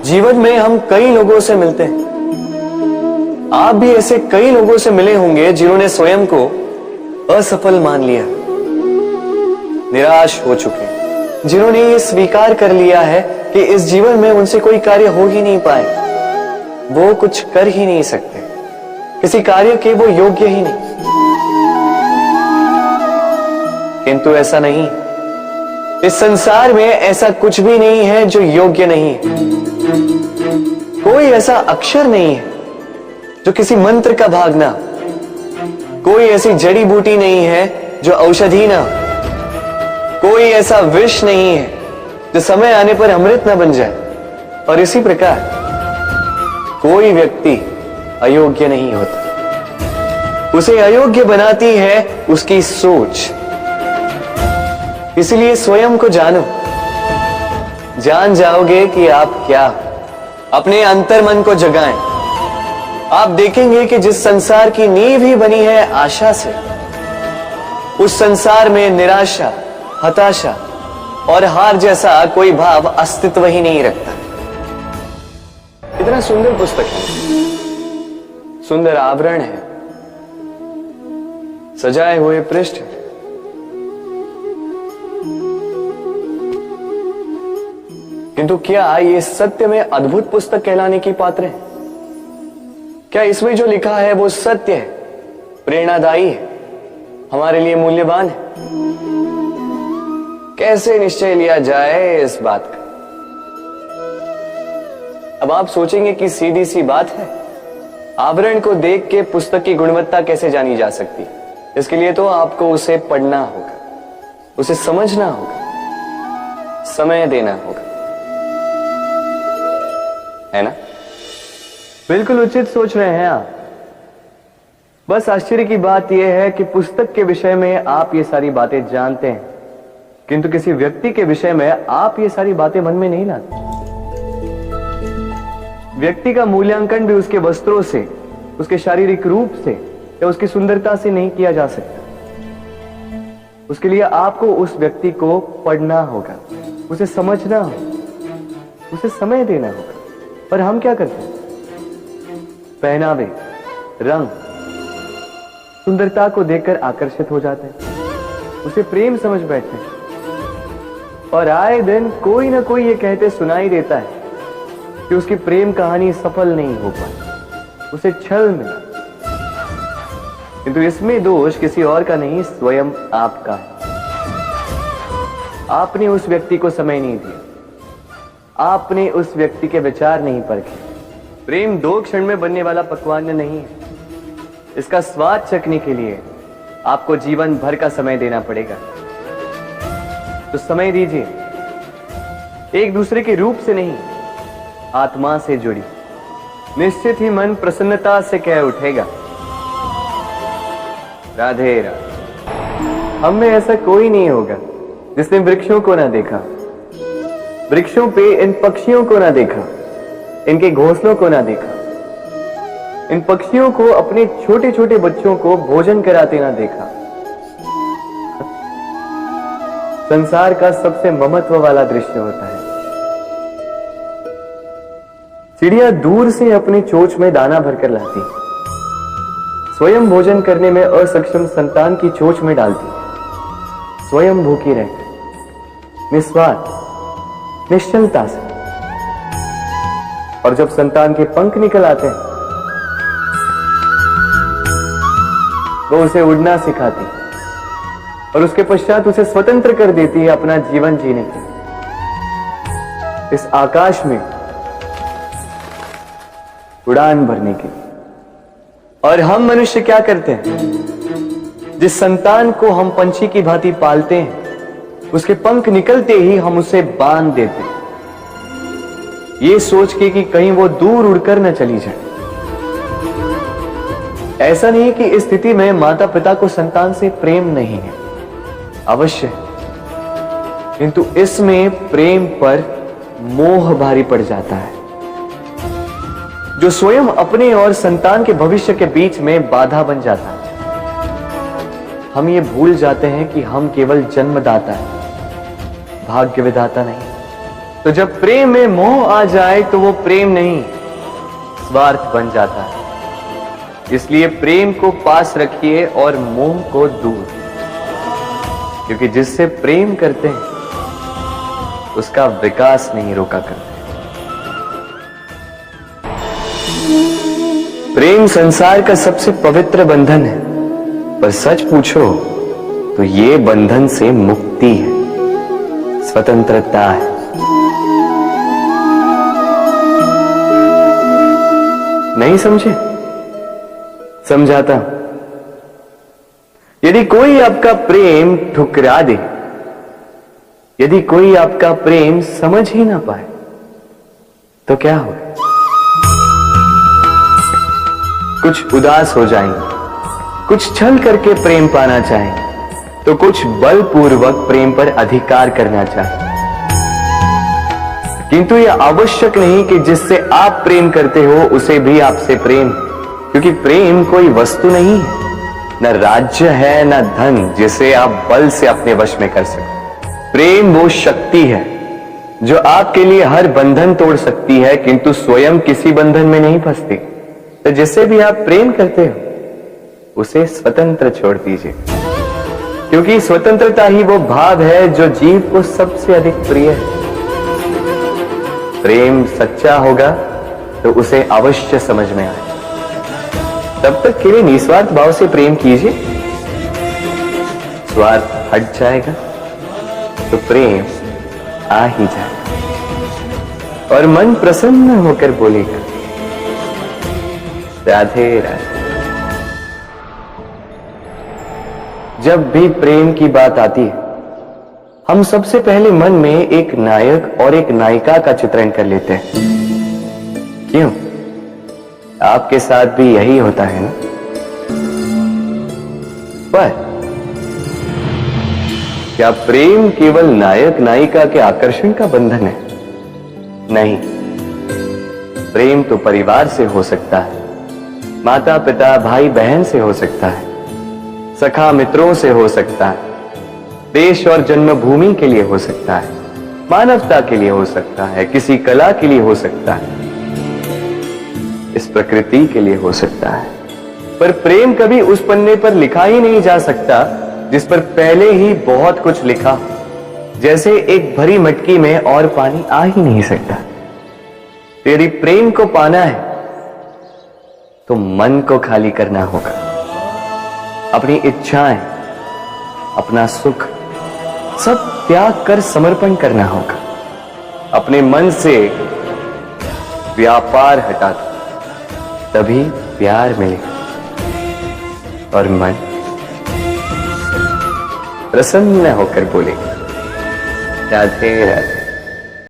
जीवन में हम कई लोगों से मिलते हैं। आप भी ऐसे कई लोगों से मिले होंगे जिन्होंने स्वयं को असफल मान लिया, निराश हो चुके, जिन्होंने ये स्वीकार कर लिया है कि इस जीवन में उनसे कोई कार्य हो ही नहीं पाए, वो कुछ कर ही नहीं सकते, किसी कार्य के वो योग्य ही नहीं। किंतु ऐसा नहीं, इस संसार में ऐसा कुछ भी नहीं है जो योग्य नहीं है। कोई ऐसा अक्षर नहीं है जो किसी मंत्र का भाग ना, कोई ऐसी जड़ी बूटी नहीं है जो औषधि ना, कोई ऐसा विष नहीं है जो समय आने पर अमृत ना बन जाए। और इसी प्रकार कोई व्यक्ति अयोग्य नहीं होता, उसे अयोग्य बनाती है उसकी सोच। इसलिए स्वयं को जानो, जान जाओगे कि आप क्या, अपने अंतर मन को जगाएं। आप देखेंगे कि जिस संसार की नींव ही बनी है आशा से, उस संसार में निराशा, हताशा और हार जैसा कोई भाव अस्तित्व ही नहीं रखता। इतना सुंदर पुस्तक है, सुंदर आवरण है, सजाए हुए पृष्ठ, किंतु क्या ये सत्य में अद्भुत पुस्तक कहलाने की पात्र है? क्या इसमें जो लिखा है वो सत्य है, प्रेरणादायी है, हमारे लिए मूल्यवान है? कैसे निश्चय लिया जाए इस बात का? अब आप सोचेंगे कि सीधी सी बात है, आवरण को देख के पुस्तक की गुणवत्ता कैसे जानी जा सकती है? इसके लिए तो आपको उसे पढ़ना होगा, उसे समझना होगा, समय देना होगा, है ना? बिल्कुल उचित सोच रहे हैं आप। बस आश्चर्य की बात यह है कि पुस्तक के विषय में आप ये सारी बातें जानते हैं, किंतु किसी व्यक्ति के विषय में आप ये सारी बातें मन में नहीं लाते। व्यक्ति का मूल्यांकन भी उसके वस्त्रों से, उसके शारीरिक रूप से या उसकी सुंदरता से नहीं किया जा सकता। उसके लिए आपको उस व्यक्ति को पढ़ना होगा, उसे समझना होगा, उसे समय देना होगा। पर हम क्या करते हैं? पहनावे, रंग, सुंदरता को देखकर आकर्षित हो जाते हैं, उसे प्रेम समझ बैठते हैं। और आए दिन कोई ना कोई ये कहते सुनाई देता है कि उसकी प्रेम कहानी सफल नहीं हो पाई, उसे छल मिला। किंतु इसमें दोष किसी और का नहीं, स्वयं आपका है। आपने उस व्यक्ति को समय नहीं दिया, आपने उस व्यक्ति के विचार नहीं परखे। प्रेम 2 क्षण में बनने वाला पकवान नहीं है, इसका स्वाद चखने के लिए आपको जीवन भर का समय देना पड़ेगा। तो समय दीजिए, एक दूसरे के रूप से नहीं, आत्मा से जुड़ी, निश्चित ही मन प्रसन्नता से कह उठेगा, राधे राधे। हम में ऐसा कोई नहीं होगा जिसने वृक्षों को ना देखा, वृक्षों पे इन पक्षियों को ना देखा, इनके घोंसलों को ना देखा, इन पक्षियों को अपने छोटे छोटे बच्चों को भोजन कराते ना देखा। संसार का सबसे ममत्व वाला दृश्य होता है। चिड़िया दूर से अपनी चोंच में दाना भरकर लाती, स्वयं भोजन करने में असक्षम संतान की चोंच में डालती, स्वयं भूखी रहती, निस्वार्थ, निश्चलता से। और जब संतान के पंख निकल आते हैं, वो उसे उड़ना सिखाती और उसके पश्चात उसे स्वतंत्र कर देती है अपना जीवन जीने के लिए, इस आकाश में उड़ान भरने के लिए। और हम मनुष्य क्या करते हैं? जिस संतान को हम पंछी की भांति पालते हैं, उसके पंख निकलते ही हम उसे बांध देते हैं, ये सोच के कि कहीं वो दूर उड़कर न चली जाए। ऐसा नहीं कि इस स्थिति में माता पिता को संतान से प्रेम नहीं है, अवश्य, किंतु इसमें प्रेम पर मोह भारी पड़ जाता है, जो स्वयं अपने और संतान के भविष्य के बीच में बाधा बन जाता है। हम ये भूल जाते हैं कि हम केवल जन्मदाता हैं, भाग्य विधाता नहीं। तो जब प्रेम में मोह आ जाए तो वो प्रेम नहीं, स्वार्थ बन जाता है। इसलिए प्रेम को पास रखिए और मोह को दूर, क्योंकि जिससे प्रेम करते हैं उसका विकास नहीं रोका करते। प्रेम संसार का सबसे पवित्र बंधन है, पर सच पूछो तो ये बंधन से मुक्ति है, स्वतंत्रता है। नहीं समझे? समझाता हूं। यदि कोई आपका प्रेम ठुकरा दे, यदि कोई आपका प्रेम समझ ही ना पाए, तो क्या होगा? कुछ उदास हो जाएंगे, कुछ छल करके प्रेम पाना चाहेंगे, तो कुछ बलपूर्वक प्रेम पर अधिकार करना चाहेंगे। किंतु यह आवश्यक नहीं कि जिससे आप प्रेम करते हो उसे भी आपसे प्रेम, क्योंकि प्रेम कोई वस्तु नहीं है, न राज्य है, न धन जिसे आप बल से अपने वश में कर सकते। प्रेम वो शक्ति है जो आपके लिए हर बंधन तोड़ सकती है, किंतु स्वयं किसी बंधन में नहीं फंसती। तो जिससे भी आप प्रेम करते हो उसे स्वतंत्र छोड़ दीजिए, क्योंकि स्वतंत्रता ही वो भाव है जो जीव को सबसे अधिक प्रिय है। प्रेम सच्चा होगा तो उसे अवश्य समझ में आए। तब तक केवल निस्वार्थ भाव से प्रेम कीजिए, स्वार्थ हट जाएगा तो प्रेम आ ही जाएगा और मन प्रसन्न होकर बोलेगा, राधे राधे। जब भी प्रेम की बात आती है, हम सबसे पहले मन में एक नायक और एक नायिका का चित्रण कर लेते हैं। क्यों? आपके साथ भी यही होता है ना? पर क्या प्रेम केवल नायक नायिका के आकर्षण का बंधन है? नहीं, प्रेम तो परिवार से हो सकता है, माता पिता भाई बहन से हो सकता है, सखा मित्रों से हो सकता है, देश और जन्मभूमि के लिए हो सकता है, मानवता के लिए हो सकता है, किसी कला के लिए हो सकता है, इस प्रकृति के लिए हो सकता है। पर प्रेम कभी उस पन्ने पर लिखा ही नहीं जा सकता जिस पर पहले ही बहुत कुछ लिखा। जैसे एक भरी मटकी में और पानी आ ही नहीं सकता। तो यदि प्रेम को पाना है तो मन को खाली करना होगा, अपनी इच्छाएं, अपना सुख सब त्याग कर समर्पण करना होगा। अपने मन से व्यापार हटा दो, तभी प्यार मिलेगा और मन प्रसन्न होकर बोलेगा, राधे राधे।